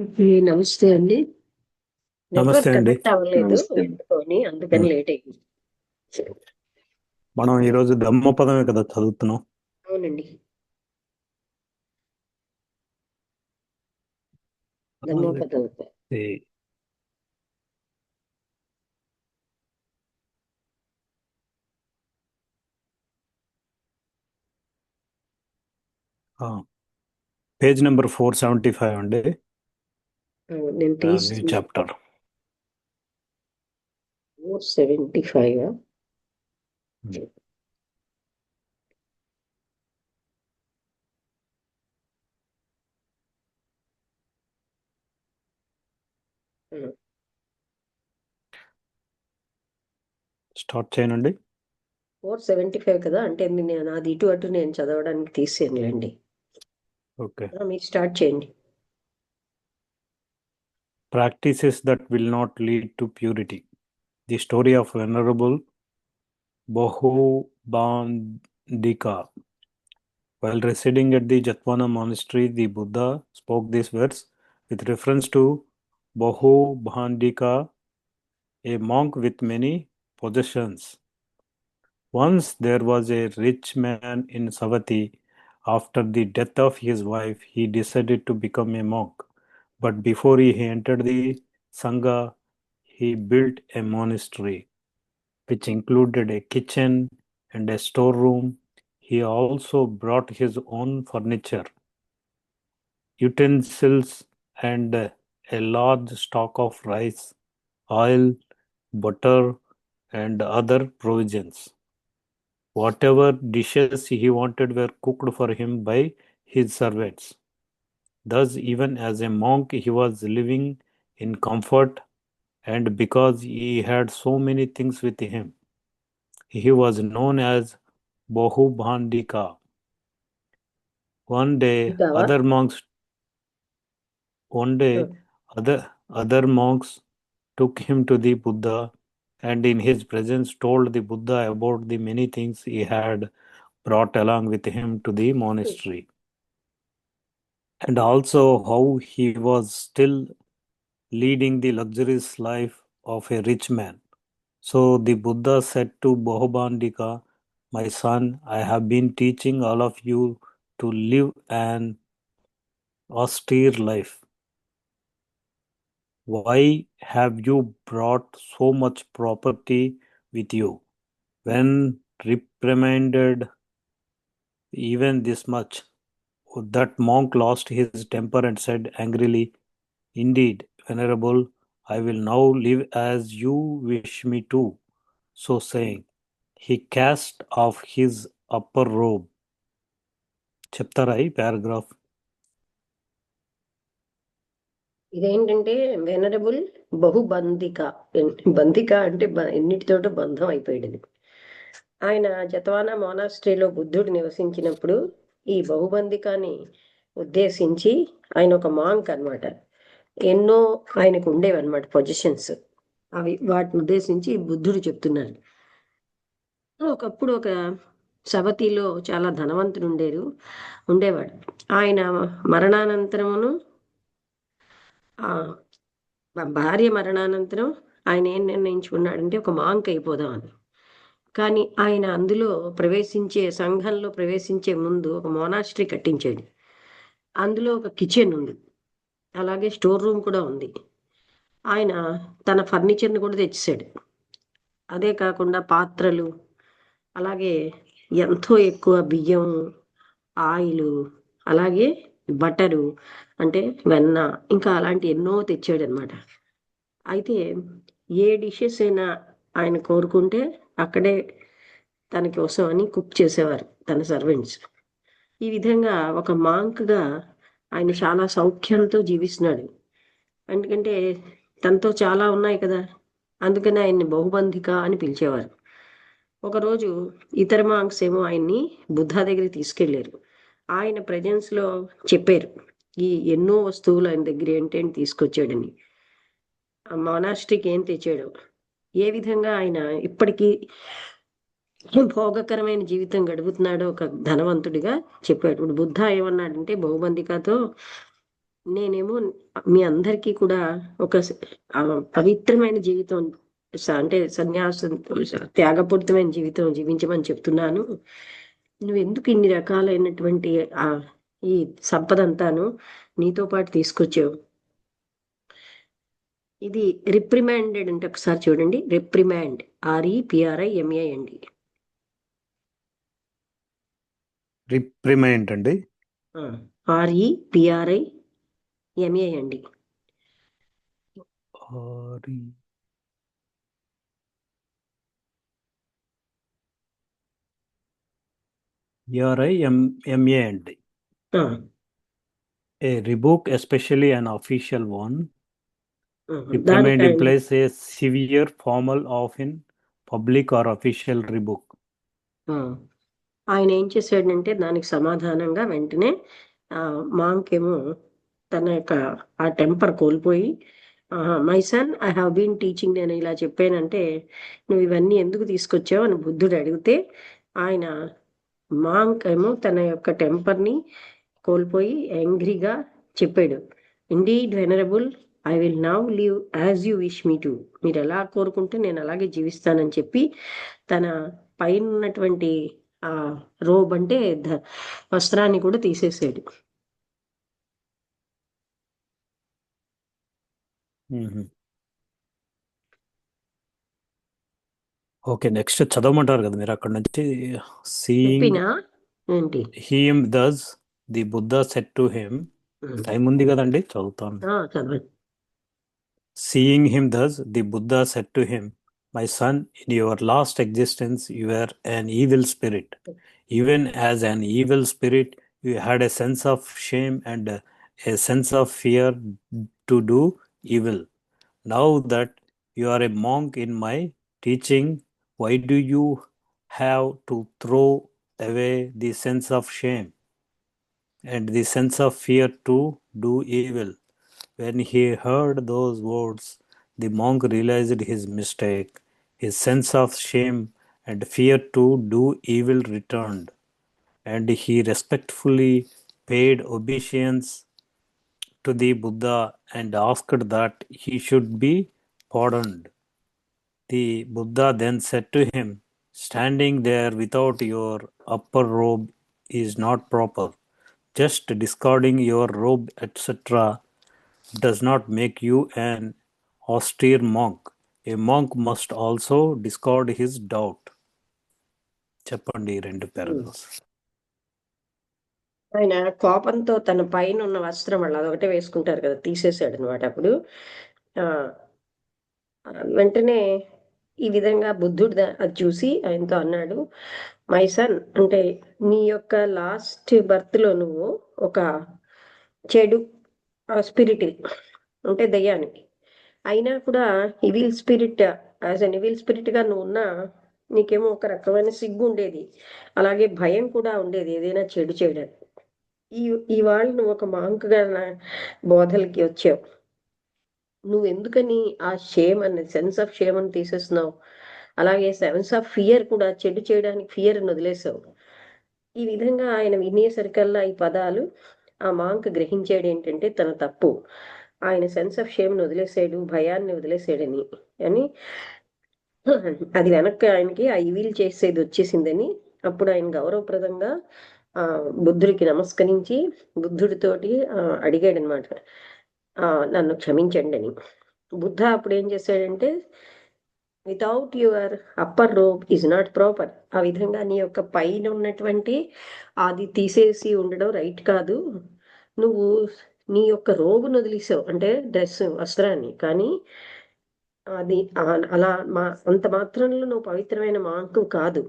నమస్తే అండి. నమస్తే నెట్వర్క్ అండి. కనెక్ట్ అవ్వలేదు ఎందుకోని, అందుకని ఉమ్. లేట్ అయింది. మనం ఈరోజు ధమ్మపదమే కదా చదువుతున్నాం. అవునండి. ధర్మపదం. ఈ- ఆ, పేజ్ నెంబర్ 475 అండి. నేను న్యూ చాప్టర్. 475. స్టార్ట్ చేయనండి. 475 కదా, అంటే నేను అది ఇటు అటు నేను చదవడానికి తీసానులేండి. ఓకే. మీరు స్టార్ట్ చేయండి. Practices that will not lead to purity. The story of venerable Bahubhandika. While residing at the Jatwana monastery, the Buddha spoke these words with reference to Bahubhandika, a monk with many possessions. Once there was a rich man in Savatthi. After the death of his wife, he decided to become a monk. But before he entered the Sangha, he built a monastery, which included a kitchen and a storeroom. He also brought his own furniture, utensils, and a large stock of rice, oil, butter, and other provisions. Whatever dishes he wanted were cooked for him by his servants. Thus, even as a monk, he was living in comfort, and because he had so many things with him, he was known as Bahubhandika. One day, ఇంకావా? other monks one day other monks took him to the Buddha, and in his presence told the Buddha about the many things he had brought along with him to the monastery, and also how he was still leading the luxurious life of a rich man. So the Buddha said to Bahubandika, "My son, I have been teaching all of you to live an austere life. Why have you brought so much property with you?" When reprimanded even this much, that monk lost his temper and said angrily, "Indeed, Venerable, I will now live as you wish me to." So saying, he cast off his upper robe. చెప్తారా ఈ paragraph? ఇదేంటంటే venerable బహుబంధిక. బంధిక అంటే ఎన్నిటితోటో బంధం అయిపోయాడు. ఆయన జతవానా మోనాస్ట్రీలో బుద్ధుడు నివసించినప్పుడు ఈ బహుబంధికాన్ని ఉద్దేశించి, ఆయన ఒక మాంక్ అన్నమాట. ఎన్నో ఆయనకు ఉండేవన్నమాట పొజిషన్స్. వాటిని ఉద్దేశించి బుద్ధుడు చెప్తున్నారు. ఒకప్పుడు ఒక సవతిలో చాలా ధనవంతుడు ఉండేవాడు. ఆయన మరణానంతరమును, ఆ భార్య మరణానంతరం ఆయన ఏం నిర్ణయించుకున్నాడంటే ఒక మాంక్ అయిపోదామని. కానీ ఆయన అందులో సంఘంలో ప్రవేశించే ముందు ఒక మోనాస్ట్రీ కట్టించాడు. అందులో ఒక కిచెన్ ఉంది, అలాగే స్టోర్ రూమ్ కూడా ఉంది. ఆయన తన ఫర్నిచర్ని కూడా తెచ్చేసాడు. అదే కాకుండా పాత్రలు, అలాగే ఎంతో ఎక్కువ బియ్యం, ఆయిలు, అలాగే బటరు అంటే వెన్న, ఇంకా అలాంటి ఎన్నో తెచ్చాడనమాట. అయితే ఏ డిషెస్ అయినా ఆయన కోరుకుంటే అక్కడే తన కోసం అని కుక్ చేసేవారు తన సర్వెంట్స్. ఈ విధంగా ఒక మాంక్గా ఆయన చాలా సౌఖ్యంతో జీవిస్తున్నాడు. ఎందుకంటే తనతో చాలా ఉన్నాయి కదా, అందుకని ఆయన్ని బహుబంధిక అని పిలిచేవారు. ఒకరోజు ఇతర మాంక్స్ ఏమో ఆయన్ని బుద్ధ దగ్గరికి తీసుకెళ్లారు. ఆయన ప్రెజెన్స్లో చెప్పారు ఈ ఎన్నో వస్తువులు ఆయన దగ్గర ఏంటేంటి తీసుకొచ్చాడని, ఆ మొనాస్ట్రీకి ఏం తెచ్చాడు, ఏ విధంగా ఆయన ఇప్పటికీ భోగకరమైన జీవితం గడుపుతున్నాడో ఒక ధనవంతుడిగా చెప్పాడు. ఇప్పుడు బుద్ధ ఏమన్నాడంటే బహుబంధికతో, నేనేమో మీ అందరికీ కూడా ఒక పవిత్రమైన జీవితం అంటే సన్యాసం త్యాగపూరితమైన జీవితం జీవించమని చెప్తున్నాను. నువ్వెందుకు ఇన్ని రకాలైనటువంటి ఈ సంపద అంతాను నీతో పాటు తీసుకొచ్చావు? ఇది రిప్రిమాండెడ్ అంటే ఒకసారి చూడండి. రిప్రిమాండ్, REPRIMAND. రిప్రిమైండ్ అండి. REPRIMAND. RIMAND. A rebuke, especially an official one. Reprimand దానికి implies a severe, formal, often public or official rebuke. ఆయన ఏం చేశాడంటే దానికి సమాధానంగా వెంటనే మాంకేమో తన యొక్క ఆ టెంపర్ కోల్పోయి, my son, I have been teaching, నేను ఇలా చెప్పానంటే నువ్వు ఇవన్నీ ఎందుకు తీసుకొచ్చావు అని బుద్ధుడు అడిగితే ఆయన మాంక్ ఏమో తన యొక్క టెంపర్ని కోల్పోయి యాంగ్రీగా చెప్పాడు, indeed venerable, I will now live as you wish me to. మీరు ఎలా కోరుకుంటే నేను అలాగే జీవిస్తానని చెప్పి తన పైన ఉన్నటువంటి ఆ రోబ్ అంటే వస్త్రాన్ని కూడా తీసేసాడు. ఓకే, నెక్స్ట్ చదవమంటారు కదా మీరు అక్కడ నుంచి. సీయింగ్ ఏంటి him thus the Buddha said to him. Time ఉంది కదండి, చదువుతాను. చదవండి. Seeing him thus, the Buddha said to him, my son, in your last existence, you were an evil spirit. Even as an evil spirit, you had a sense of shame and a sense of fear to do evil. Now that you are a monk in my teaching, why do you have to throw away the sense of shame and the sense of fear to do evil? When he heard those words, the monk realized his mistake. His sense of shame and fear to do evil returned, and he respectfully paid obeisance to the Buddha and asked that he should be pardoned. The Buddha then said to him, standing there without your upper robe is not proper. Just discarding your robe, etc., does not make you an austere monk. A monk must also discard his doubt. చెప్పండి 2 paragraphs. ఆయన కోపంతో తన పైన ఉన్న వస్త్రం వాళ్ళు అదొకటే వేసుకుంటారు కదా, తీసేసాడు అనమాట. అప్పుడు వెంటనే ఈ విధంగా బుద్ధుడు అది చూసి ఆయనతో అన్నాడు, మై సన్, అంటే నీ యొక్క లాస్ట్ బర్త్ లో నువ్వు ఒక చెడు స్పిరిట్ అంటే దయ్యానికి, అయినా కూడా evil spirit, as an evil spirit గా నువ్వు ఉన్నా నీకేమో ఒక రకమైన సిగ్గు ఉండేది, అలాగే భయం కూడా ఉండేది ఏదైనా చెడు చేయడానికి. ఇవాళ నువ్వు ఒక మాంకుగా నా బోధలకి వచ్చావు. నువ్వు ఎందుకని ఆ షేమ్ అనే సెన్స్ ఆఫ్ షేమ్ అని తీసేస్తున్నావు? అలాగే సెన్స్ ఆఫ్ ఫియర్ కూడా, చెడు చేయడానికి ఫియర్ అని వదిలేసావు. ఈ విధంగా ఆయన వినేసరికల్లా ఈ పదాలు ఆ మాంక్ గ్రహించాడు ఏంటంటే తన తప్పు. ఆయన సెన్స్ ఆఫ్ షేమ్ని వదిలేసాడు, భయాన్ని వదిలేసాడని అని, అది వెనక్కి ఆయనకి ఆ ఇవిల్ చేసేది వచ్చేసిందని. అప్పుడు ఆయన గౌరవప్రదంగా బుద్ధుడికి నమస్కరించి బుద్ధుడితోటి అడిగాడనమాట, నన్ను క్షమించండి అని. బుద్ధ అప్పుడు ఏం చేశాడంటే, without your upper robe is not proper. ఆ విధంగా నీ యొక్క పైన ఉన్నటువంటి అది తీసేసి ఉండడం రైట్ కాదు. నువ్వు నీ యొక్క రోగును వదిలేసావు, అంటే డ్రెస్ వస్త్రాన్ని, కానీ అది అలా అంత మాత్రంలో నువ్వు పవిత్రమైన మాంకు కాదు.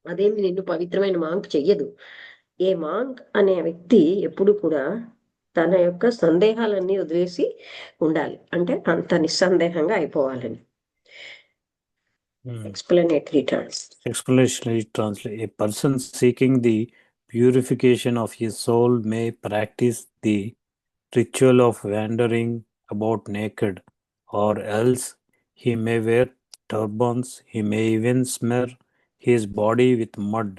అదేమి నిన్ను పవిత్రమైన మాంక్ చెయ్యదు. ఏ మాంక్ అనే వ్యక్తి ఎప్పుడు కూడా తన యొక్క సందేహాలన్నీ వదిలేసి ఉండాలి, అంటే అంత నిస్సందేహంగా అయిపోవాలని. Explanatory translate. A person seeking the purification of his soul may practice the ritual of wandering about naked, or else he may wear turbans, he may even smear his body with mud,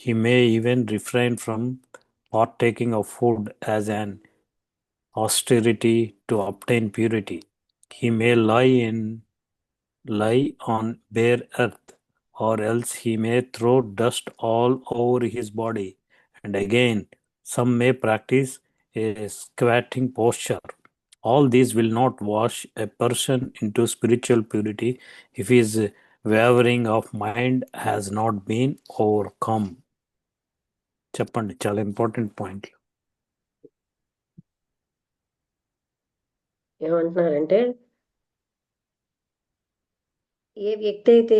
he may even refrain from partaking of food as an austerity to obtain purity. He may lie on bare earth, or else he may throw dust all over his body. And again, some may practice a squatting posture. All these will not wash a person into spiritual purity if his wavering of mind has not been overcome. చెప్పండి, చాలా important point. ఏమంటున్నారంటే ఏ వ్యక్తి అయితే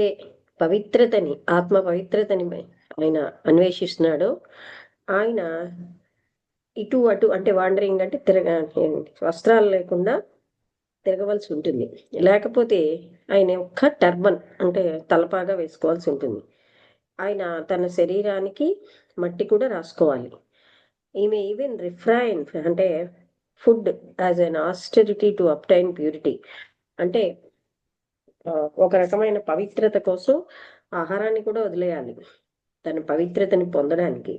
పవిత్రతని ఆత్మ పవిత్రతని ఆయన అన్వేషిస్తున్నాడో ఆయన ఇటు అటు అంటే వాండరింగ్ అంటే వస్త్రాలు లేకుండా తిరగవలసి ఉంటుంది. లేకపోతే ఆయన ఒక్క టర్బన్ అంటే తలపాగా వేసుకోవాల్సి ఉంటుంది. ఆయన తన శరీరానికి మట్టి కూడా రాసుకోవాలి. ఈమె ఈవెన్ రిఫ్రైన్ అంటే food as an austerity to obtain purity అంటే ఒక రకమైన పవిత్రత కోసం ఆహారాన్ని కూడా వదిలేయాలి తన పవిత్రతని పొందడానికి.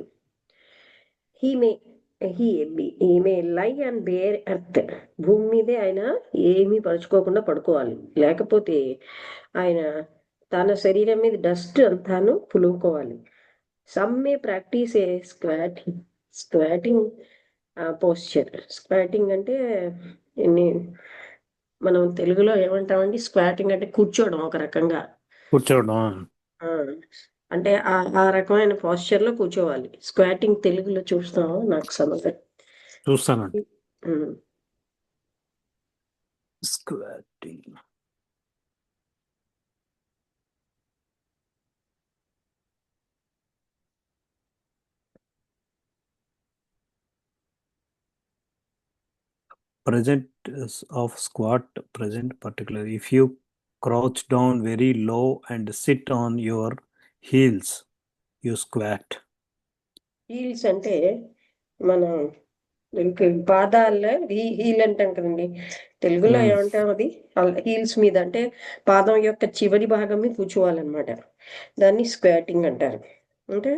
ఈమె లై అండ్ బేర్ ఎర్త్, భూమి మీదే ఆయన ఏమీ పరుచుకోకుండా పడుకోవాలి. లేకపోతే ఆయన తన శరీరం మీద డస్ట్ అంతాను పులుముకోవాలి. సమ్ మే ప్రాక్టీస్ ఏ స్క్వాటింగ్ పోస్చర్. స్క్వాటింగ్ అంటే మనం తెలుగులో ఏమంటామండి? స్క్వాటింగ్ అంటే కూర్చోవడం, ఒక రకంగా కూర్చోవడం. అంటే ఆ రకమైన పోస్చర్ లో కూర్చోవాలి. స్క్వాటింగ్ తెలుగులో చూస్తాము, నాకు సమస్య చూస్తానండి. Squatting present of squat present particularly if you crouch down very low and sit on your heels, you squat. Heels అంటే మన పాదాల్లో హీల్ అంటాం కదండి, తెలుగులో ఏమంటాం అది? హీల్స్ మీద అంటే పాదం యొక్క చివరి భాగం మీద కూర్చోవాలన్నమాట. దాన్ని స్క్వాటింగ్ అంటారు. అంటే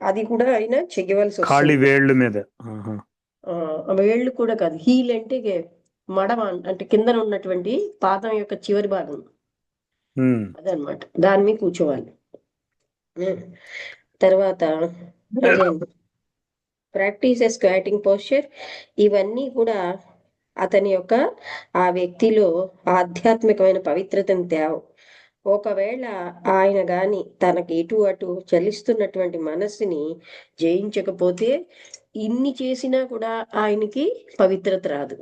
అది కూడా అయినా చెయ్యవలసి ఖాళీ వస్తుంది. వేళ్ళు మీద. వేళ్ళు కూడా కాదు, హీల్ అంటే మడమ అంటే కిందన ఉన్నటువంటి పాదం యొక్క చివరి భాగం అదనమాట, దాని మీద కూర్చోవాలి. తర్వాత అదే ప్రాక్టీస్ ఏ స్క్వాటింగ్ పోస్చర్. ఇవన్నీ కూడా అతని యొక్క ఆ వ్యక్తిలో ఆధ్యాత్మికమైన పవిత్రతను తేవు. ఒకవేళ ఆయన గాని తనకి ఇటు అటు చలిస్తున్నటువంటి మనస్సుని జయించకపోతే ఇన్ని చేసినా కూడా ఆయనకి పవిత్రత రాదు.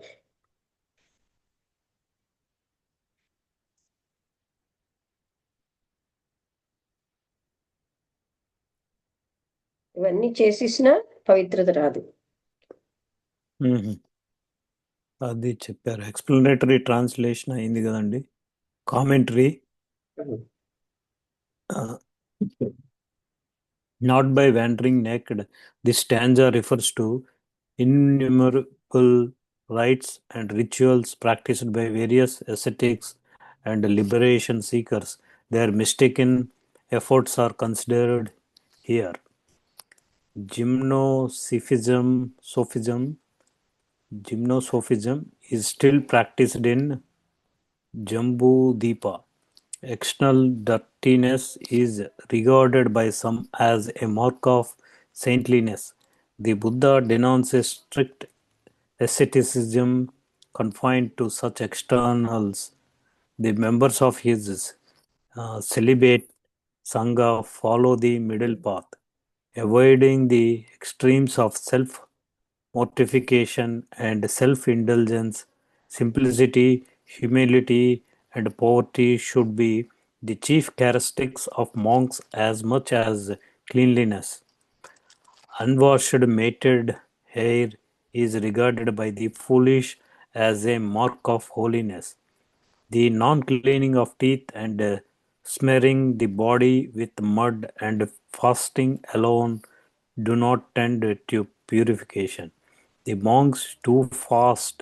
ఇవన్నీ చేసేసినా పవిత్రత రాదు. అది చెప్పారు. ఎక్స్ప్లెనేటరీ ట్రాన్స్లేషన్ అయింది కదండి. Commentary. Not by wandering naked. This stanza refers to innumerable rites and rituals practiced by various ascetics and liberation seekers. Their mistaken efforts are considered here. Gymnosophism is still practiced in Jambudipa. External dirtiness is regarded by some as a mark of saintliness. The Buddha denounced strict asceticism confined to such externals. The members of his celibate Sangha follow the middle path, avoiding the extremes of self-mortification and self-indulgence. Simplicity, humility, and poverty should be the chief characteristics of monks as much as cleanliness. Unwashed matted hair is regarded by the foolish as a mark of holiness. The non-cleaning of teeth and smearing the body with mud and fasting alone do not tend to purification. The monks do fast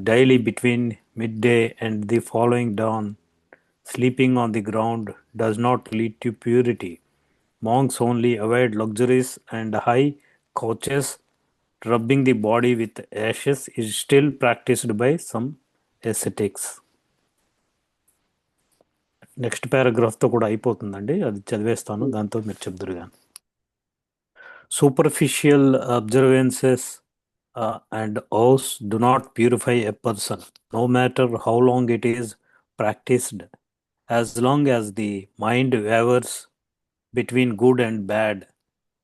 daily between midday and the following dawn. Sleeping on the ground does not lead to purity. Monks only avoid luxuries and high couches rubbing the body with ashes is still practiced by some ascetics. Next పారాగ్రాఫ్తో కూడా అయిపోతుందండి, అది చదివేస్తాను, దాంతో మీరు చెప్దురు కానీ. Superficial observances and oaths do not purify a person, no matter how long it is practiced. As long as the mind wavers between good and bad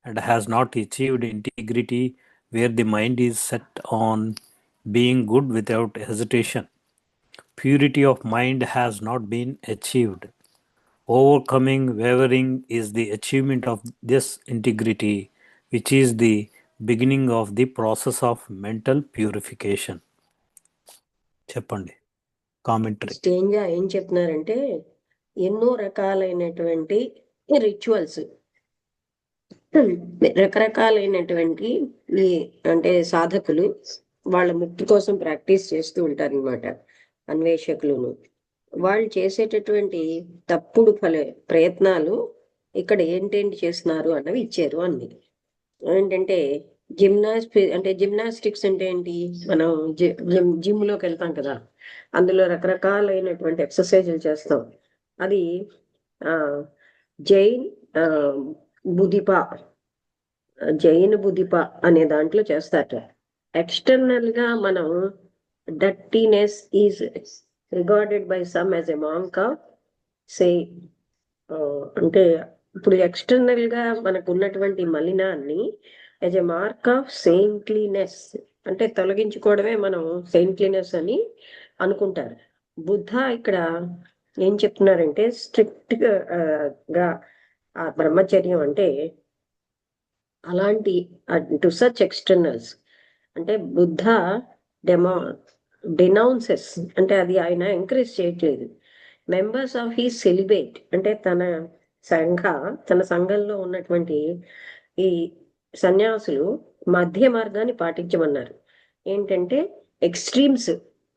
and has not achieved integrity where the mind is set on being good without hesitation, purity of mind has not been achieved. Overcoming wavering is the achievement of this integrity, which is the beginning of the process of mental purification. చెప్పండి commentary. స్టేంజా ఏం చెప్తున్నారంటే, ఎన్నో రకాలైనటువంటి rituals, రకరకాలైనటువంటి ఈ అంటే సాధకులు వాళ్ళ ముక్తి కోసం ప్రాక్టీస్ చేస్తూ ఉంటారు అనమాట, అన్వేషకులను. వాళ్ళు చేసేటటువంటి తప్పుడు ప్రయత్నాలు ఇక్కడ ఏంటేంటి చేస్తున్నారు అన్నవి ఇచ్చారు అన్ని. ఏంటంటే జిమ్నాస్టిక్స్ అంటే ఏంటి, మనం జిమ్ లోకి వెళ్తాం కదా, అందులో రకరకాలైనటువంటి ఎక్సర్సైజులు చేస్తాం. అది జైన్ బుధిపా అనే దాంట్లో చేస్తారట. ఎక్స్టర్నల్ గా మనం dirtiness is regarded by some as a monk of say, అంటే ఇప్పుడు ఎక్స్టర్నల్ గా మనకు ఉన్నటువంటి మలినాన్ని యాజ్ ఎ మార్క్ ఆఫ్ సెయింట్లీనెస్ అంటే తొలగించుకోవడమే మనం సెయింట్లీనెస్ అని అనుకుంటారు. బుద్ధ ఇక్కడ ఏం చెప్తున్నారంటే, స్ట్రిక్ట్ గా ఆ బ్రహ్మచర్యం అంటే అలాంటి టు సచ్ ఎక్స్టర్నల్స్ అంటే బుద్ధ డినౌన్సెస్ అంటే అది ఆయన ఎంకరేజ్ చేయట్లేదు. మెంబర్స్ ఆఫ్ హీ సెలిబేట్ అంటే తన సంఘంలో ఉన్నటువంటి ఈ సన్యాసులు మధ్య మార్గాన్ని పాటించమన్నారు. ఏంటంటే ఎక్స్ట్రీమ్స్,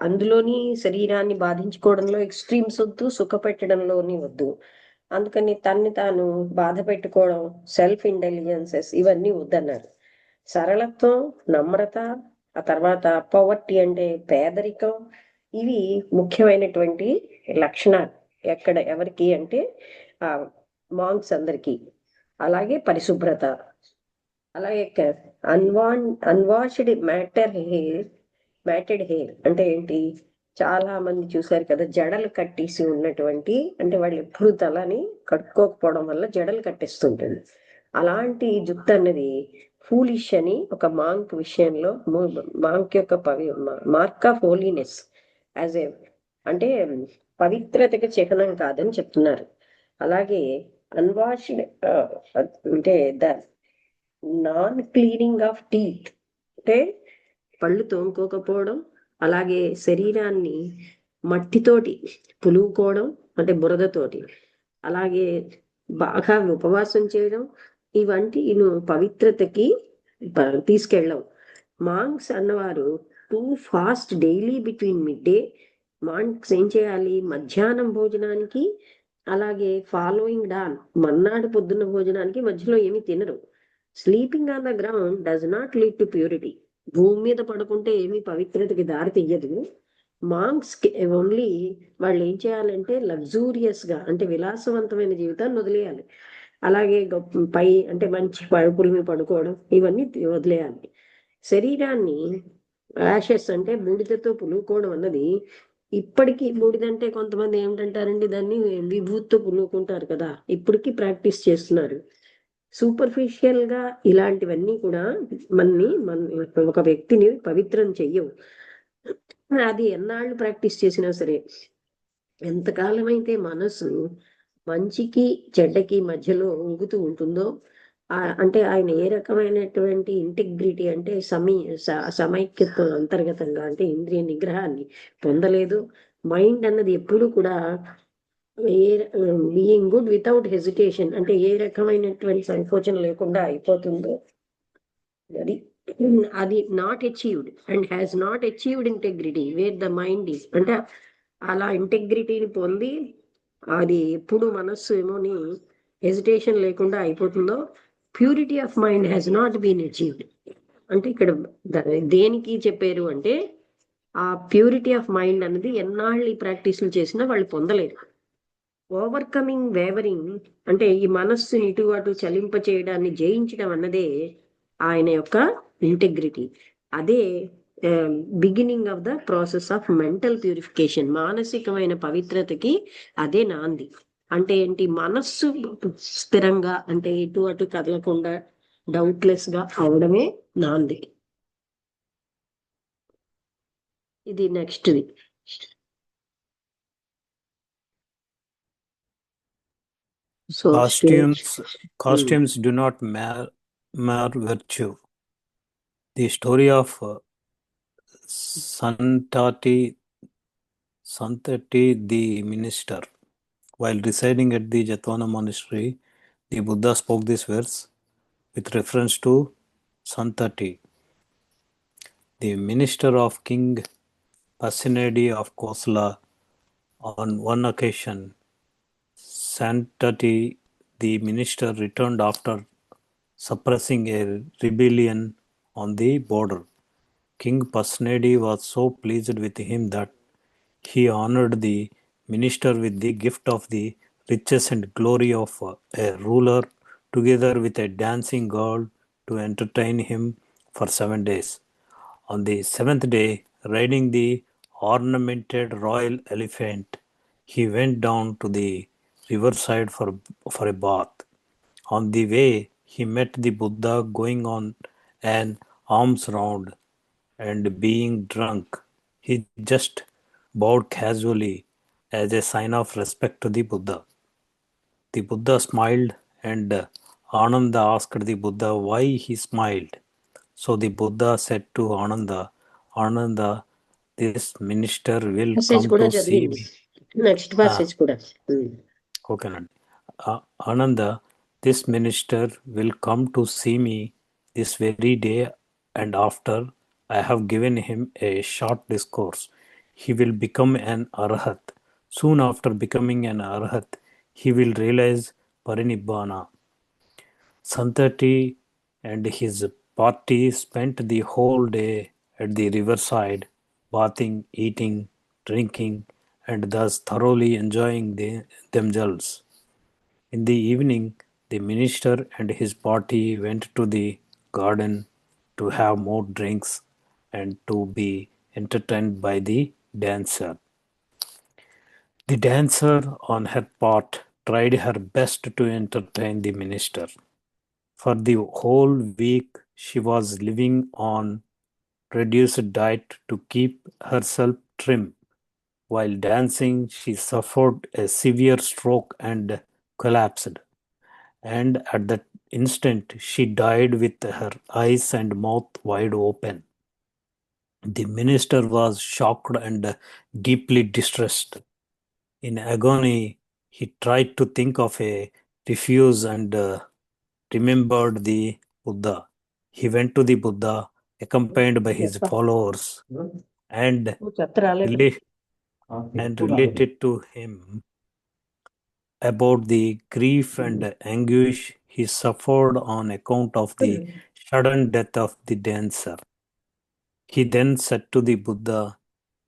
అందులోని శరీరాన్ని బాధించుకోవడంలో ఎక్స్ట్రీమ్స్ వద్దు, సుఖపెట్టడంలోని వద్దు. అందుకని తన్ని తాను బాధ పెట్టుకోవడం, సెల్ఫ్ ఇంటెలిజెన్సెస్ ఇవన్నీ వద్దన్నారు. సరళత్వం, నమ్రత, ఆ తర్వాత పవర్టీ అంటే పేదరికం, ఇవి ముఖ్యమైనటువంటి లక్షణాలు ఎవరికి అంటే ఆ మాంక్స్ అందరికీ. అలాగే పరిశుభ్రత, అలాగే అన్వాష్డ్ మ్యాటెడ్ హెయిర్ అంటే ఏంటి, చాలా మంది చూసారు కదా జడలు కట్టేసి ఉన్నటువంటి, అంటే వాళ్ళు ఎప్పుడు తలని కట్టుకోకపోవడం వల్ల జడలు కట్టేస్తుంటుంది. అలాంటి జుట్టు అన్నది ఫూలిష్ అని ఒక మాంక్ విషయంలో, మాంక్ యొక్క mark of holiness as a అంటే పవిత్రతకి చిహ్నం కాదని చెప్తున్నారు. అలాగే అన్వాష్డ్ అంటే the non cleaning of teeth అంటే పళ్ళు తోముకోకపోవడం, అలాగే శరీరాన్ని మట్టితోటి పులువుకోవడం అంటే బురదతోటి, అలాగే బాగా ఉపవాసం చేయడం, ఇవంటి పవిత్రతకి తీసుకెళ్ళవు. మాంక్స్ అన్నవారు too fast daily between mid day, monks ఏం చేయాలి, మధ్యాహ్నం భోజనానికి అలాగే ఫాలోయింగ్ డాన్ మన్నాడు పొద్దున్న భోజనానికి మధ్యలో ఏమి తినరు. Sleeping on the ground does not lead to purity, భూమి మీద పడుకుంటే ఏమి పవిత్రతకి దారి తీయదు. మాంక్స్ ఓన్లీ వాళ్ళు ఏం చేయాలంటే లగ్జూరియస్ గా అంటే విలాసవంతమైన జీవితాన్ని వదిలేయాలి. అలాగే అంటే మంచి పడుపుల మీద పడుకోవడం ఇవన్నీ వదిలేయాలి. శరీరాన్ని యాషెస్ అంటే బూడిదతో పులుకోవడం అన్నది ఇప్పటికీ, బూడిదంటే కొంతమంది ఏమిటంటారండి, దాన్ని విభూతితో పులుకుంటారు కదా, ఇప్పటికీ ప్రాక్టీస్ చేస్తున్నారు. సూపర్ఫిషియల్ గా ఇలాంటివన్నీ కూడా ఒక వ్యక్తిని పవిత్రం చెయ్యవు. అది ఎన్నాళ్ళు ప్రాక్టీస్ చేసినా సరే, ఎంతకాలం అయితే మనసు మంచికి చెడ్డకి మధ్యలో ఊగుతూ ఉంటుందో, అంటే ఆయన ఏ రకమైనటువంటి ఇంటిగ్రిటీ అంటే సమైక్యత్వం అంతర్గతంగా అంటే ఇంద్రియ నిగ్రహాన్ని పొందలేదు. మైండ్ అన్నది ఎప్పుడు కూడా బీయింగ్ గుడ్ వితౌట్ హెజిటేషన్ అంటే ఏ రకమైనటువంటి సంకోచం లేకుండా అయిపోతుందో, అది not achieved and has not achieved integrity wear the mind is అంటే అలా ఇంటెగ్రిటీని పొంది అది ఎప్పుడు మనస్సు ఏమోని హెజిటేషన్ లేకుండా అయిపోతుందో, purity of mind has not been achieved. అంటే ఇక్కడ దేనికి చెప్పారు అంటే ఆ ప్యూరిటీ ఆఫ్ మైండ్ అనేది ఎన్నాళ్ళు ఈ ప్రాక్టీసులు చేసినా వాళ్ళు పొందలేరు. ఓవర్కమింగ్ వేవరింగ్ అంటే ఈ మనస్సుని ఇటు అటు చలింప చేయడాన్ని జయించడం అన్నదే ఆయన యొక్క ఇంటెగ్రిటీ. అదే beginning of the process of mental purification. మానసికమైన పవిత్రతకి అదే నాంది. అంటే ఏంటి, మనస్సు స్థిరంగా అంటే ఇటు అటు కదలకుండా డౌట్లెస్ గా అవడమే నాంది. ఇది నెక్స్ట్ది. So Costumes do not mar virtue. The story of Santati the minister. While residing at the Jatwana monastery, the Buddha spoke this verse with reference to Santati, the minister of King Pasenadi of Kosala. On one occasion, Santati the minister returned after suppressing a rebellion on the border. King Pasenadi was so pleased with him that he honored the minister with the gift of the riches and glory of a ruler, together with a dancing girl to entertain him for 7 days. On the 7th day, riding the ornamented royal elephant, he went down to the riverside for a bath. On the way, he met the Buddha going on an alms round, and being drunk, he just bowed casually as a sign of respect to the Buddha. The Buddha smiled, and Ananda asked the Buddha why he smiled. So the Buddha said to Ananda, this minister will message come కూడా to see చదివింది. me. Next message కూడా. Okay, Ananda, this minister will come to see me this very day, and after I have given him a short discourse, he will become an arhat. Soon after becoming an arhat, he will realize parinibbana. Santati and his party spent the whole day at the riverside, bathing, eating, drinking, and thus thoroughly enjoying themselves. In the evening, the minister and his party went to the garden to have more drinks and to be entertained by the dancer. The dancer, on her part, tried her best to entertain the minister. For the whole week, she was living on reduced diet to keep herself trim. While dancing, she suffered a severe stroke and collapsed. And at that instant, she died with her eyes and mouth wide open. The minister was shocked and deeply distressed. In agony, he tried to think of a refuge and remembered the Buddha. He went to the Buddha, accompanied by his followers, and related to him about the grief and anguish he suffered on account of the sudden death of the dancer. He then said to the Buddha,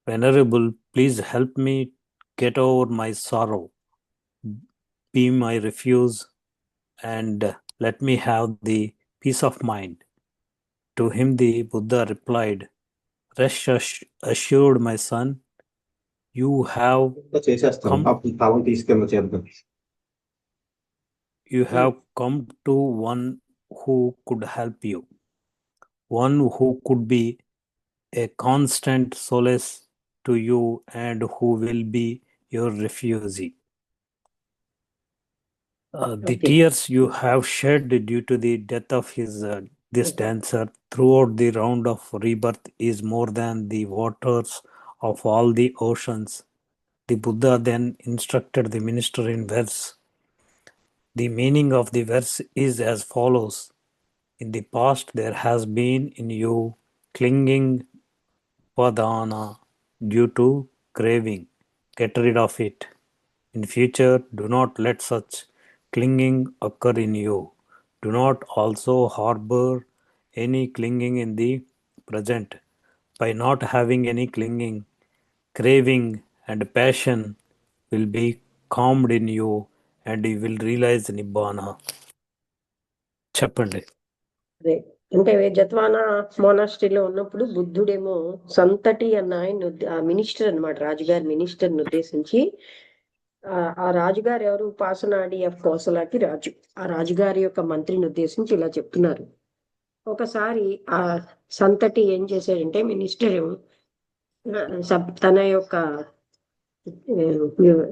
Venerable, please help me get over my sorrow. Be my refuge and let me have the peace of mind. To him the Buddha replied, Rest assured, my son, you have చేసేస్తాను come అప్పుడు తాళం తీసుకెళ్ళి చేద్దాం you have come to one who could help you, one who could be a constant solace to you and who will be your refuge. The Okay. tears you have shed due to the death of this dancer throughout the round of rebirth is more than the waters of all the oceans. The Buddha then instructed the minister in verse. The meaning of the verse is as follows. In the past there has been in you clinging upadana due to craving. Get rid of it. In future, do not let such clinging occur in you. Do not also harbor any clinging in the present. By not having any clinging, craving and passion will be calmed in you and you will realize Nibbana. చెప్పండి. అదే అంటే జత్వానా మోనాస్ట్రీలో ఉన్నప్పుడు బుద్ధుడేమో సంతటి అన్న ఆయన ఆ minister అన్నమాట, రాజుగారి మినిస్టర్ని ఉద్దేశించి ఆ రాజుగారు ఎవరు, పాసనాడి ఆఫ్ కోసలాకి రాజు, ఆ రాజుగారి యొక్క మంత్రిని ఉద్దేశించి ఇలా చెప్తున్నారు. ఒకసారి ఆ సంతటి ఏం చేశాడంటే మినిస్టర్ తన యొక్క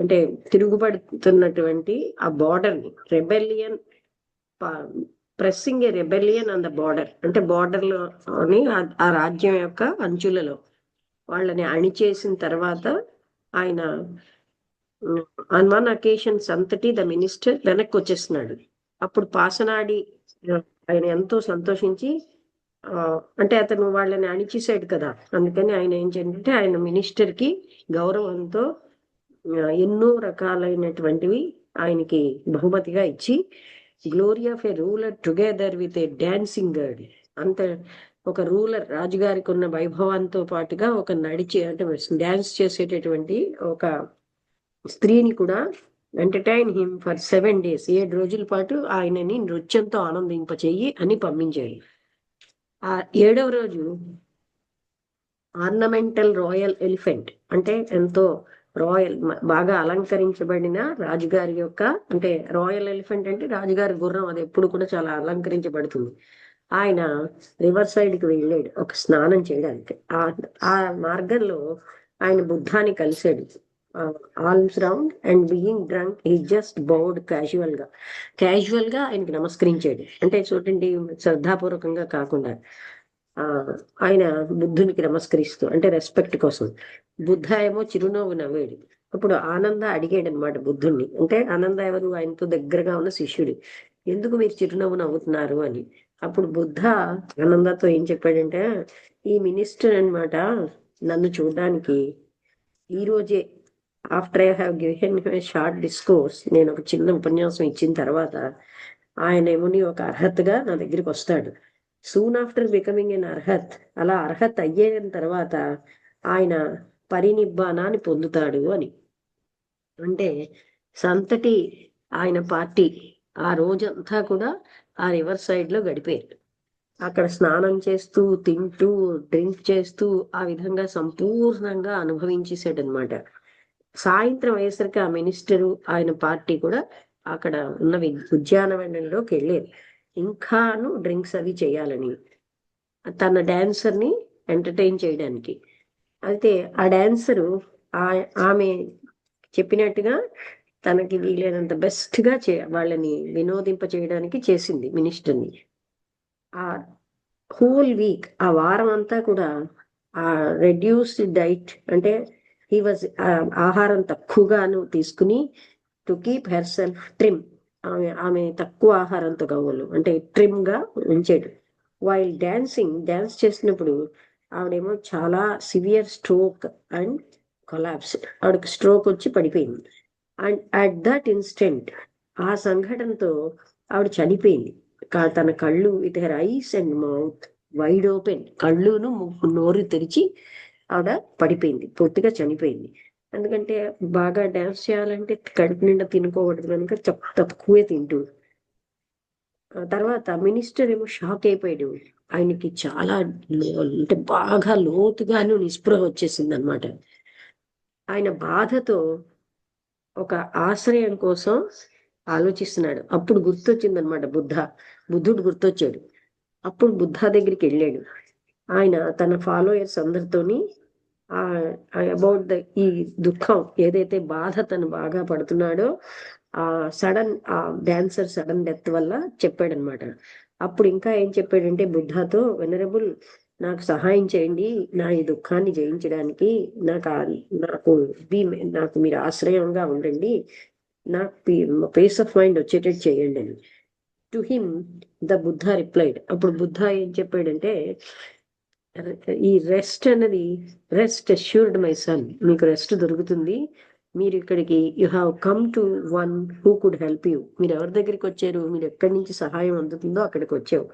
అంటే తిరుగుబడుతున్నటువంటి ఆ బార్డర్ ని rebellion pressing a rebellion on the border, అంటే బార్డర్ లోని ఆ రాజ్యం యొక్క అంచులలో వాళ్ళని అణిచేసిన తర్వాత ఆయన on one occasion Santati the minister వెనక్కి వచ్చేస్తున్నాడు. అప్పుడు పాసనాడి ఆయన ఎంతో సంతోషించి అంటే అతను వాళ్ళని అణిచేసాడు కదా, అందుకని ఆయన ఏం చేయాలంటే ఆయన మినిస్టర్ కి గౌరవంతో ఎన్నో రకాలైనటువంటివి ఆయనకి బహుమతిగా ఇచ్చి glory of a ruler together with a dancing girl, అంత ఒక రూలర్ రాజుగారికి ఉన్న వైభవంతో పాటుగా ఒక నడిచే అంటే డాన్స్ చేసేటటువంటి ఒక స్త్రీని కూడా ఎంటర్టైన్ హిమ్ ఫర్ 7 days, 7 రోజుల పాటు ఆయనని నృత్యంతో ఆనందింపచేయి అని పంపించాడు. ఆ 7వ రోజు ఆర్నమెంటల్ రాయల్ ఎలిఫెంట్, అంటే ఎంతో రాయల్ బాగా అలంకరించబడిన రాజుగారి యొక్క, అంటే రాయల్ ఎలిఫెంట్ అంటే రాజుగారి గుర్రం, అది ఎప్పుడు కూడా చాలా అలంకరించబడుతుంది. ఆయన రివర్ సైడ్ కి వెళ్ళాడు ఒక స్నానం చేయడానికి. ఆ మార్గంలో ఆయన బుద్ధాన్ని కలిశాడు. Alms round and being drunk he just bowed casual గా ఆయనకి నమస్కరించాడు. అంటే చూడండి, శ్రద్ధాపూర్వకంగా కాకుండా ఆయన బుద్ధునికి నమస్కరిస్తూ, అంటే రెస్పెక్ట్ కోసం. బుద్ధ ఏమో చిరునవ్వు నవ్వాడు. అప్పుడు ఆనంద అడిగాడు అనమాట బుద్ధుణ్ణి, అంటే ఆనంద ఎవరు, ఆయనతో దగ్గరగా ఉన్న శిష్యుడు, ఎందుకు మీరు చిరునవ్వు నవ్వుతున్నారు అని. అప్పుడు బుద్ధ ఆనందతో ఏం చెప్పాడంటే, ఈ మినిస్టర్ అన్నమాట నన్ను చూడడానికి ఈ రోజే, after I have given short discourse, నేను ఒక చిన్న ఉపన్యాసం ఇచ్చిన తర్వాత ఆయన ఏమోని ఒక అర్హతగా నా దగ్గరికి వస్తాడు. సూన్ ఆఫ్టర్ బికమింగ్ ఎన్ అర్హత్, అలా అర్హత్ అయ్యేన తర్వాత ఆయన పరినిబ్బానాన్ని పొందుతాడు అని. అంటే సంతటి ఆయన పార్టీ ఆ రోజంతా కూడా ఆ రివర్ సైడ్ లో గడిపారు. అక్కడ స్నానం చేస్తూ, తింటూ, డ్రింక్ చేస్తూ ఆ విధంగా సంపూర్ణంగా అనుభవించేసాడు అనమాట. సాయంత్రం అయ్యేసరికి ఆ మినిస్టరు ఆయన పార్టీ కూడా అక్కడ ఉన్న ఉద్యానవనంలోకి వెళ్ళారు, ఇంకాను డ్రింక్స్ అవి చేయాలని, తన డాన్సర్ ని ఎంటర్టైన్ చేయడానికి. అయితే ఆ డాన్సరు ఆమె చెప్పినట్టుగా తనకి వీలైనంత బెస్ట్ గా వాళ్ళని వినోదింప చేయడానికి చేసింది మినిస్టర్ని. ఆ హోల్ వీక్, ఆ వారం అంతా కూడా ఆ రెడ్యూస్డ్ డైట్, అంటే హీ వాజ్ ఆహారం తక్కువగాను తీసుకుని to keep herself trim, ఆమె తక్కువ ఆహారంతో కావాలి అంటే ట్రిమ్ గా ఉంచాడు. వైల్ డాన్స్ చేసినప్పుడు ఆవిడేమో చాలా సివియర్ స్ట్రోక్ అండ్ కొలాప్స్, ఆవిడకి స్ట్రోక్ వచ్చి పడిపోయింది. అండ్ అట్ దట్ ఇన్స్టెంట్, ఆ సంఘటనతో ఆవిడ చనిపోయింది. తన కళ్ళు with her eyes and mouth wide open, కళ్ళును నోరు తెరిచి ఆవిడ పడిపోయింది, పూర్తిగా చనిపోయింది. ఎందుకంటే బాగా డాన్స్ చేయాలంటే కడుపు నిండా తినుకోకూడదు కనుక తక్కువే తింటూ. తర్వాత మినిస్టర్ ఏమో షాక్ అయిపోయాడు, ఆయనకి చాలా అంటే బాగా లోతుగాను నిస్పృహ వచ్చేసింది అనమాట. ఆయన బాధతో ఒక ఆశ్రయం కోసం ఆలోచిస్తున్నాడు. అప్పుడు గుర్తొచ్చింది అనమాట బుద్ధుడు గుర్తొచ్చాడు. అప్పుడు బుద్ధ దగ్గరికి వెళ్ళాడు. ఆయన తన ఫాలోయర్స్ అందరితోని అబౌట్ ఈ దుఃఖం, ఏదైతే బాధ తను బాగా పడుతున్నాడో ఆ డాన్సర్ సడన్ డెత్ వల్ల చెప్పాడనమాట. అప్పుడు ఇంకా ఏం చెప్పాడంటే బుద్ధతో, వెనరబుల్, నాకు సహాయం చేయండి నా ఈ దుఃఖాన్ని జయించడానికి, నాకు మీరు ఆశ్రయంగా ఉండండి, నాకు పీస్ ఆఫ్ మైండ్ వచ్చేటట్టు చేయండి అని. To him the Buddha replied. అప్పుడు బుద్ధ ఏం చెప్పాడంటే, ఈ రెస్ట్ అష్యూర్డ్ మై సన్, మీకు రెస్ట్ దొరుకుతుంది, మీరు ఇక్కడికి you have come to one who could help you. మీరు ఎవరి దగ్గరికి వచ్చారు, మీరు ఎక్కడి నుంచి సహాయం అందుతుందో అక్కడికి వచ్చావు.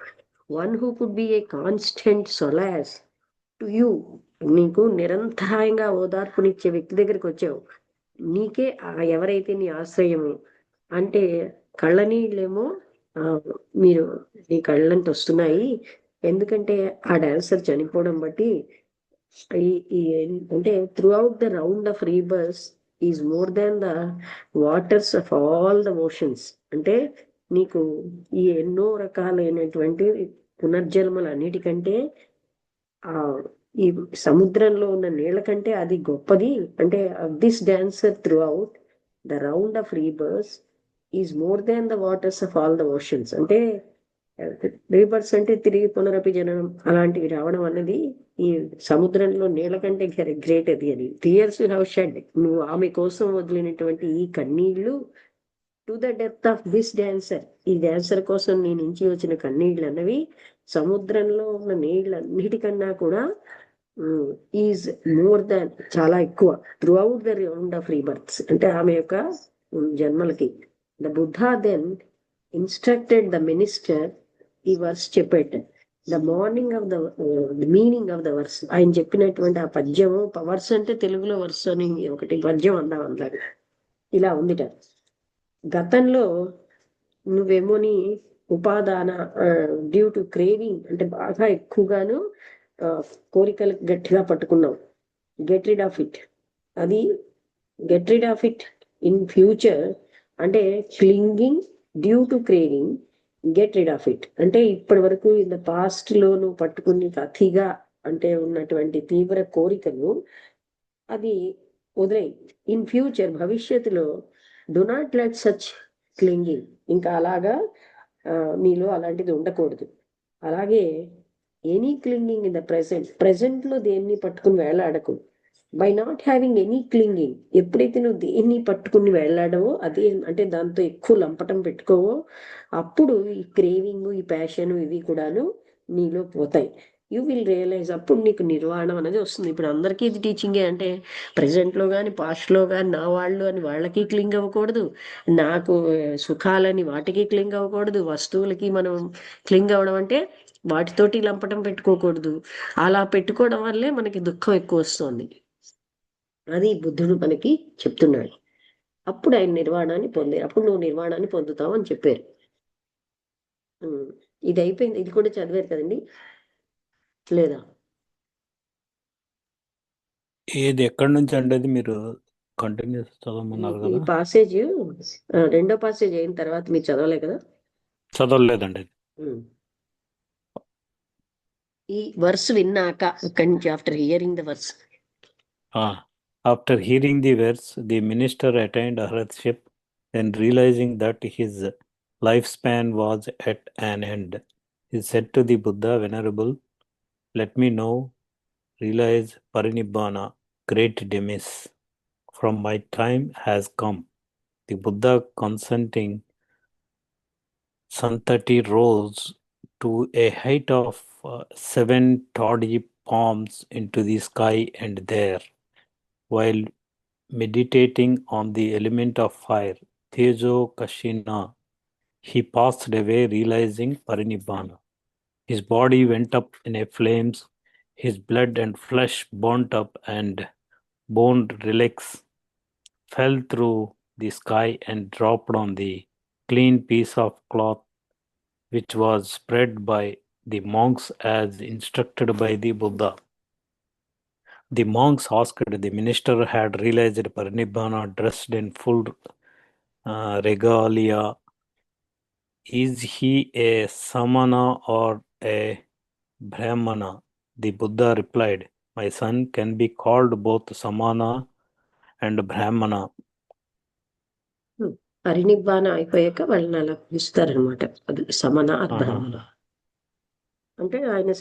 One who could be a constant solace to you. నీకు నిరంతరాయంగా ఓదార్పునిచ్చే వ్యక్తి దగ్గరికి వచ్చావు. నీకే ఎవరైతే నీ ఆశ్రయము అంటే కళ్ళనీళ్ళేమో మీరు నీ కళ్ళంట వస్తున్నాయి. ఎందుకంటే ఆ డాన్సర్ చనిపోవడం బట్టి అంటే throughout the round of rebirths is more than the waters of all the oceans. అంటే నీకు ఈ ఎన్నో రకాలైనటువంటి పునర్జన్మలు అన్నిటికంటే ఈ సముద్రంలో ఉన్న నీళ్ళ కంటే అది గొప్పది. అంటే this dancer throughout the round of rebirths is more than the waters of all the oceans. అంటే రీబర్స్ అంటే తిరిగి పునరపి జననం అలాంటివి రావడం అన్నది ఈ సముద్రంలో నీళ్ళ కంటే గ్రేట్ అది అని. టీయర్స్ యు హావ్ షెడ్, నువ్వు ఆమె కోసం వదిలినటువంటి ఈ కన్నీళ్లు to the depth of this dancer, ఈ డాన్సర్ కోసం నీ నుంచి వచ్చిన కన్నీళ్ళు అన్నవి సముద్రంలో ఉన్న నీళ్ళన్నిటికన్నా కూడా ఈజ్ మోర్ దాన్, చాలా ఎక్కువ. Throughout the round of rebirths అంటే ఆమె యొక్క జన్మలకి. The Buddha then instructed the minister, ఈ వర్స్ చెప్పాడు. The morning of the meaning of the verse, ఆయన చెప్పినటువంటి ఆ పద్యము, వర్స్ అంటే తెలుగులో వర్స్ అని ఒకటి పద్యం అందాం ఇలా ఉందిట. గతంలో నువ్వేమోని ఉపాదాన డ్యూ టు క్రేవింగ్ అంటే బాగా ఎక్కువగాను కోరికలు గట్టిగా పట్టుకున్నావు. Get rid of it. అది get rid of it in future అంటే clinging due to craving, get rid of it అంటే ఇప్పటి వరకు ఇన్ ద పాస్ట్ లో నువ్వు పట్టుకుని అతిగా అంటే ఉన్నటువంటి తీవ్ర కోరికలు అది వదిలేయి. ఇన్ ఫ్యూచర్ భవిష్యత్తులో do not let such clinging, ఇంకా అలాగా నీలో అలాంటిది ఉండకూడదు. అలాగే any clinging in the present లో దేన్ని పట్టుకుని వేలాడకు. By not having any clinging, ఎప్పుడైతే నువ్వు దేన్ని పట్టుకుని వేలాడవో అదే అంటే దాంతో ఎక్కువ లంపటం పెట్టుకోవో అప్పుడు ఈ క్రేవింగ్ ఈ ప్యాషన్ ఇవి కూడాను నీలో పోతాయి. యూ విల్ రియలైజ్, అప్పుడు నీకు నిర్వాణం అనేది వస్తుంది. ఇప్పుడు అందరికీ ఇది టీచింగే అంటే ప్రెసెంట్లో కానీ పాస్ట్లో కానీ నా వాళ్ళు అని వాళ్ళకి క్లింగ్ అవ్వకూడదు, నాకు సుఖాలని వాటికి క్లింగ్ అవ్వకూడదు, వస్తువులకి మనం క్లింగ్ అవ్వడం అంటే వాటితోటి లంపటం పెట్టుకోకూడదు. అలా పెట్టుకోవడం వల్లే మనకి దుఃఖం ఎక్కువ వస్తుంది. అది బుద్ధుడు మనకి చెప్తున్నాడు. అప్పుడు ఆయన నిర్వాణాన్ని పొందారు. అప్పుడు నువ్వు నిర్వాణాన్ని పొందుతావు అని చెప్పారు. ఇది అయిపోయింది. ఇది కూడా చదివారు కదండి లేదా? ఏది ఎక్కడి నుంచి అంటే మీరు కంటిన్యూస్ చదవమన్నారు ఈ కదా? పాసేజ్ రెండో పాసేజ్ అయిన తర్వాత మీరు చదవలే కదా? చదవలేదండి. ఈ వర్స్ విన్నాక ఇక్కడి నుంచి after hearing the verse. After hearing the verse, the minister attained arhatship, then realizing that his lifespan was at an end, he said to the Buddha, Venerable, let me now realize parinibbana, great demise. From my time has come. The Buddha, consenting, Santati rose to a height of 7 toddy palms into the sky, and there, while meditating on the element of fire, Tejo Kashina, he passed away, realizing Parinibbana. His body went up in a flames, his blood and flesh burnt up, and bone relics fell through the sky and dropped on the clean piece of cloth which was spread by the monks as instructed by the Buddha. The monks asked the minister had realized Parinibbana dressed in full regalia. Is he a samana or a brahmana? The Buddha replied, my son can be called both samana and brahmana. పరినిబ్బాన అయిపోయాక వాళ్ళని అలా పిలుస్తారనమాట. అది సమన బ్రాహ్మణ అంటే ఆయన